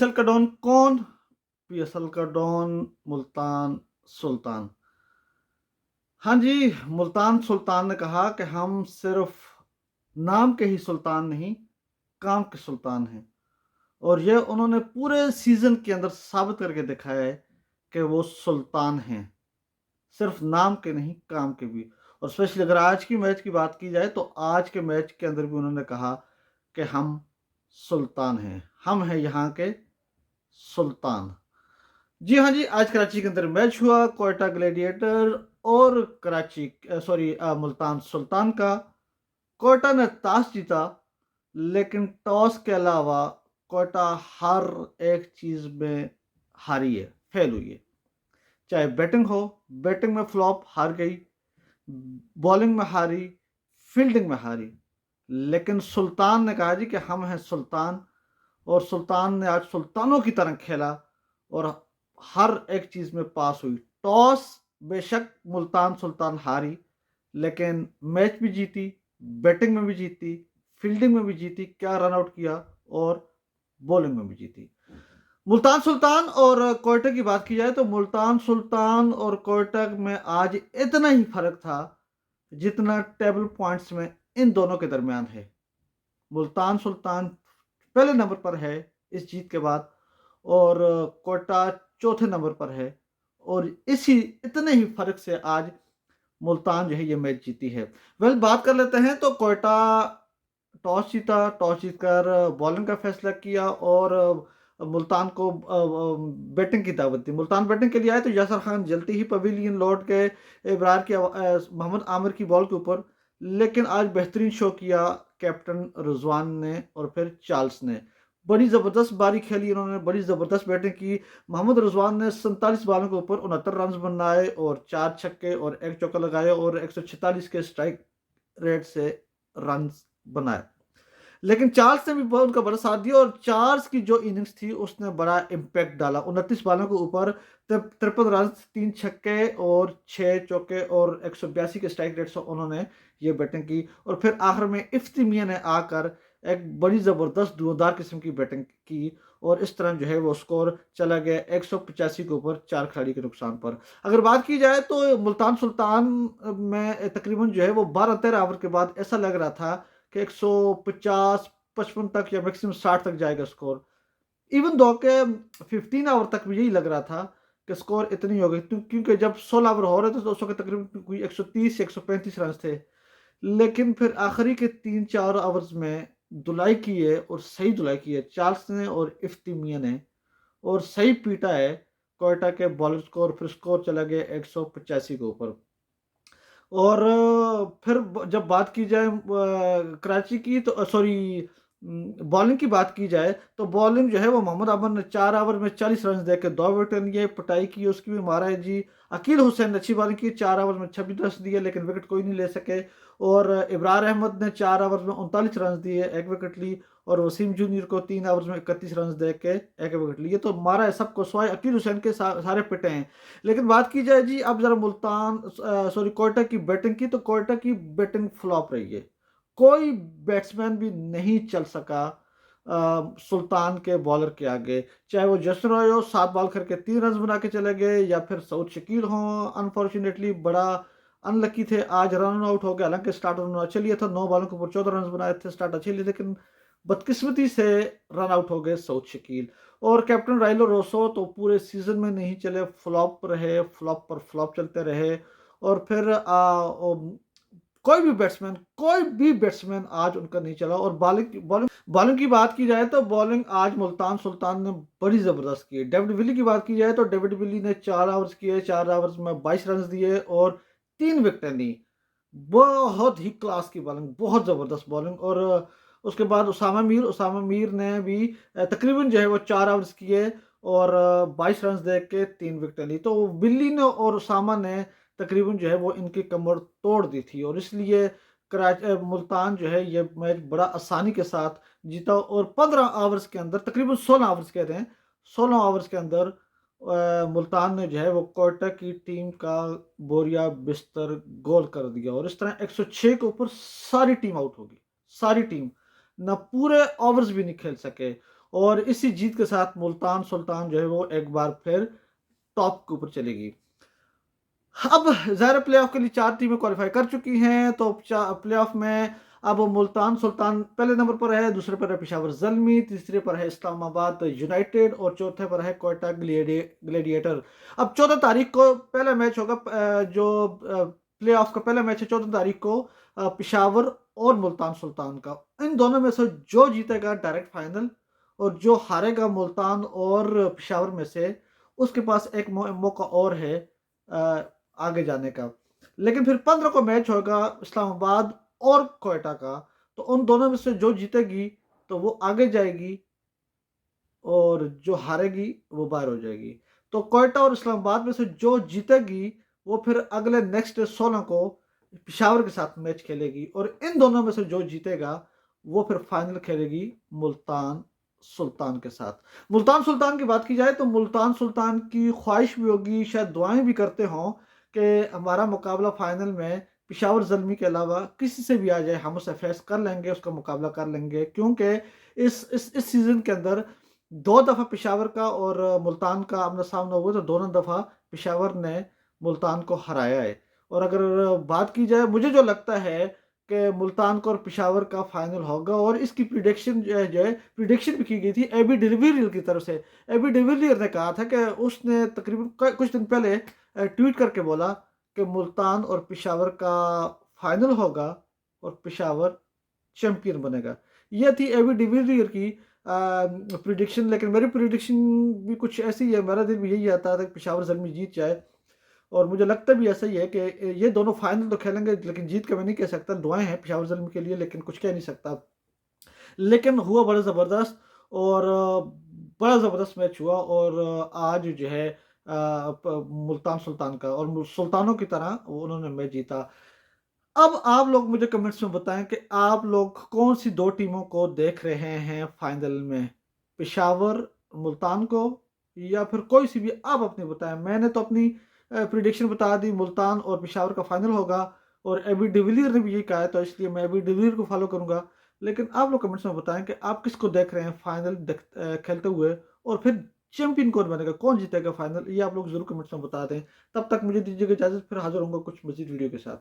PSL का don कौन? PSL का डॉन मुल्तान सुल्तान। हाँ जी, मुल्तान सुल्तान ने कहा कि हम सिर्फ नाम के ही सुल्तान नहीं, काम के सुल्तान हैं। और ये उन्होंने पूरे सीज़न के अंदर साबित करके दिखाया है कि वो सुल्तान हैं। सिर्फ नाम के नहीं, काम के भी। और स्पेशली अगर आज की मैच की बात की जाए, तो आज के मैच के अंदर भी उन्होंने कहा कि हम सुल्तान हैं, हम हैं यहाँ के सुल्तान। जी हाँ जी, आज कराची के अंदर मैच हुआ, क्वेटा ग्लैडिएटर और कराची मुल्तान सुल्तान का। क्वेटा ने टॉस जीता, लेकिन टॉस के अलावा क्वेटा हर एक चीज़ में हारी है, फेल हुई है। चाहे बैटिंग हो, बैटिंग में फ्लॉप हार गई, बॉलिंग में हारी, फील्डिंग में हारी। लेकिन सुल्तान ने कहा जी कि हम हैं सुल्तान, और सुल्तान ने आज सुल्तानों की तरह खेला और हर एक चीज़ में पास हुई। टॉस बेशक मुल्तान सुल्तान हारी, लेकिन मैच भी जीती, बैटिंग में भी जीती, फील्डिंग में भी जीती, क्या रन आउट किया, और बॉलिंग में भी जीती। मुल्तान सुल्तान और क्वेटा की बात की जाए, तो मुल्तान सुल्तान और क्वेटा में आज इतना ही फर्क था जितना टेबल पॉइंट्स में इन दोनों के दरमियान है। मुल्तान सुल्तान पहले नंबर पर है इस जीत के बाद, और क्वेटा चौथे नंबर पर है, और इसी इतने ही फर्क से आज मुल्तान जो है ये मैच जीती है। वेल, बात कर लेते हैं। तो क्वेटा टॉस जीता, टॉस जीतकर बॉलिंग का फैसला किया, और मुल्तान को बैटिंग की दावत दी। मुल्तान बैटिंग के लिए आए तो यासर खान जल्दी ही पवेलियन लौट गए इब्रार की मोहम्मद आमिर की बॉल के ऊपर। लेकिन आज बेहतरीन शो किया कैप्टन रिजवान ने और फिर चार्ल्स ने। बड़ी ज़बरदस्त बारी खेली इन्होंने, बड़ी ज़बरदस्त बैटिंग की। मोहम्मद रिजवान ने 47 बॉलों के ऊपर 69 रन बनाए और 4 छक्के और 1 चौका लगाए, और 146 के स्ट्राइक रेट से रन बनाए। लेकिन चार्ल्स ने भी बहुत उनका बड़ा साथ दिया, और चार्ल्स की जो इनिंग्स थी उसने बड़ा इम्पैक्ट डाला। 29 बॉलों के ऊपर 53 रन, 3 छक्के और 6 चौके और 182 के स्ट्राइक रेट से उन्होंने ये बैटिंग की। और फिर आखिर में इफ्ती मियां ने आकर एक बड़ी ज़बरदस्त धुआंधार किस्म की बैटिंग की, और इस तरह जो है वो स्कोर चला गया 185 के ऊपर 4 खिलाड़ी के नुकसान पर। अगर बात की जाए तो मुल्तान सुल्तान में तकरीबन जो है वो 12-13 ओवर के बाद ऐसा लग रहा था कि 150-55 तक या मैक्सिमम 60 तक जाएगा स्कोर। इवन दो के 15 ओवर तक भी यही लग रहा था कि स्कोर इतनी हो गई, क्योंकि जब 16 ओवर हो रहे थे तो उस वक्त तकरीबन कोई 130 या 135 रन थे। लेकिन फिर आखिरी के 3-4 ओवर्स में धुलाई की है, और सही धुलाई की है चार्ल्स ने और इफ्ती मियां ने, और सही पीटा है क्वेटा के बॉलर्स को, और फिर स्कोर चला गया 185 के ऊपर। और फिर जब बात की जाए कराची की, तो सॉरी बॉलिंग की बात की जाए, तो बॉलिंग जो है वो मोहम्मद आमर ने 4 ओवर में 40 रन देकर 2 विकेट लिए। पिटाई की उसकी भी मारा है जी। अकील हुसैन ने अच्छी बॉलिंग की, 4 ओवर में 26 रन दिए, लेकिन विकेट कोई नहीं ले सके। और इब्रार अहमद ने 4 ओवर में 39 रन दिए, 1 विकेट ली। और वसीम जूनियर को 3 ओवर में 31 रन दे के 1 विकेट लिए। तो मारा है सबको, स्वाय अकील हुसैन के सारे पिटे हैं। लेकिन बात की जाए जी, अब जरा कोयटा की बैटिंग की, तो कोयटा की बैटिंग फ्लॉप रही है। कोई बैट्समैन भी नहीं चल सका सुल्तान के बॉलर के आगे। चाहे वो जसन रॉय हो, 7 बॉल करके 3 रन बना के चले गए, या फिर सऊद शकील हो, अनफॉर्चुनेटली बड़ा अनलकी थे, आज रन आउट हो गए। हालांकि स्टार्ट उन्होंने अच्छे लिए था, 9 बॉलों के ऊपर 14 रन बनाए थे, स्टार्ट अच्छे लिए, लेकिन बदकिस्मती से रन आउट हो गए सऊद शकील। और कैप्टन राइलो रोसो तो पूरे सीजन में नहीं चले, फ्लॉप रहे, फ्लॉप पर फ्लॉप चलते रहे। और फिर कोई भी बैट्समैन आज उनका नहीं चला। और बॉलिंग की बात की जाए, तो बॉलिंग आज मुल्तान सुल्तान ने बड़ी ज़बरदस्त की है। डेविड विली की बात की जाए, तो डेविड विली ने 4 ओवर्स किए, 4 ओवर्स में 22 रन दिए और 3 विकेटें ली। बहुत ही क्लास की बॉलिंग, बहुत ज़बरदस्त बॉलिंग। और उसके बाद उसामा मीर ने भी तकरीबन जो है वो 4 ओवर्स किए, और 22 रन दे के 3 विकेटें ली। तो विल्ली ने और उसामा ने तकरीबन जो है वो इनकी कमर तोड़ दी थी, और इसलिए मुल्तान जो है ये मैच बड़ा आसानी के साथ जीता। और 15 ओवर्स के अंदर, तकरीबन 16 ओवर्स कहते हैं, 16 ओवर्स के अंदर मुल्तान ने जो है वो कोयटा की टीम का बोरिया बिस्तर गोल कर दिया। और इस तरह 106 के ऊपर सारी टीम आउट होगी, सारी टीम ना, पूरे ओवर्स भी नहीं खेल सके। और इसी जीत के साथ मुल्तान सुल्तान जो है वो एक बार फिर टॉप के ऊपर चलेगी। अब ज़ाहिर प्ले ऑफ के लिए 4 टीमें क्वालीफाई कर चुकी हैं, तो प्ले ऑफ में अब मुल्तान सुल्तान पहले नंबर पर है, दूसरे पर है पेशावर ज़ल्मी, तीसरे पर है इस्लामाबाद यूनाइटेड और चौथे पर है क्वेटा ग्लेडिएटर। अब 14 तारीख को पहला मैच होगा, जो प्ले ऑफ का पहला मैच है 14 तारीख को पेशावर और मुल्तान सुल्तान का। इन दोनों में से जो जीतेगा डायरेक्ट फाइनल, और जो हारेगा मुल्तान और पेशावर में से उसके पास एक मौका और है आगे जाने का। लेकिन फिर 15 को मैच होगा इस्लामाबाद और क्वेटा का, तो उन दोनों में से जो जीतेगी तो वो आगे जाएगी, और जो हारेगी वो बाहर हो जाएगी। तो क्वेटा और इस्लामाबाद में से जो जीतेगी वो फिर अगले नेक्स्ट डे 16 को पिशावर के साथ मैच खेलेगी, और इन दोनों में से जो जीतेगा वो फिर फाइनल खेलेगी मुल्तान सुल्तान के साथ। मुल्तान सुल्तान की बात की जाए तो मुल्तान सुल्तान की ख्वाहिश भी होगी, शायद दुआएं भी करते हों कि हमारा मुकाबला फाइनल में पिशावर ज़ल्मी के अलावा किसी से भी आ जाए, हम उसे फेस कर लेंगे, उसका मुकाबला कर लेंगे। क्योंकि इस सीज़न के अंदर 2 दफ़ा पेशावर का और मुल्तान का आमना-सामना हुआ, तो दोनों दफ़ा पेशावर ने मुल्तान को हराया है। और अगर बात की जाए, मुझे जो लगता है कि मुल्तान को और पेशावर का फाइनल होगा, और इसकी प्रिडिक्शन जो है प्रिडिक्शन भी की गई थी एबी डिविलियर की तरफ से। एबी डिविलियर ने कहा था कि उसने तकरीबन कुछ दिन पहले ट्वीट करके बोला कि मुल्तान और पेशावर का फाइनल होगा और पेशावर चैंपियन बनेगा। ये थी एबी डिविलियर की प्रिडिक्शन। लेकिन मेरी प्रिडिक्शन भी कुछ ऐसी है, मेरा दिल भी यही आता था कि पेशावर ज़ल्मी जीत जाए, और मुझे लगता भी ऐसा ही है कि ये दोनों फाइनल तो खेलेंगे, लेकिन जीत का मैं नहीं कह सकता। दुआएं हैं पेशावर ज़ल्मी के लिए, लेकिन कुछ कह नहीं सकता। लेकिन हुआ बड़ा ज़बरदस्त, और बड़ा ज़बरदस्त मैच हुआ, और आज जो है मुल्तान सुल्तान का और सुल्तानों की तरह उन्होंने मैच जीता। अब आप लोग मुझे कमेंट्स में बताएं कि आप लोग कौन सी 2 टीमों को देख रहे हैं फाइनल में, पेशावर मुल्तान को, या फिर कोई सी भी आप अपनी बताएं। मैंने तो अपनी प्रिडिक्शन बता दी, मुल्तान और पेशावर का फाइनल होगा, और एबी डिविलियर ने भी यही कहा है, तो इसलिए मैं एबी डिविलियर को फॉलो करूंगा। लेकिन आप लोग कमेंट्स में बताएं कि आप किसको देख रहे हैं फाइनल खेलते हुए, और फिर चैंपियन कौन बनेगा, कौन जीतेगा फाइनल, ये आप लोग जरूर कमेंट्स में बता दें। तब तक मुझे दीजिएगा इजाजत, फिर हाजिर होऊंगा कुछ मजीद वीडियो के साथ।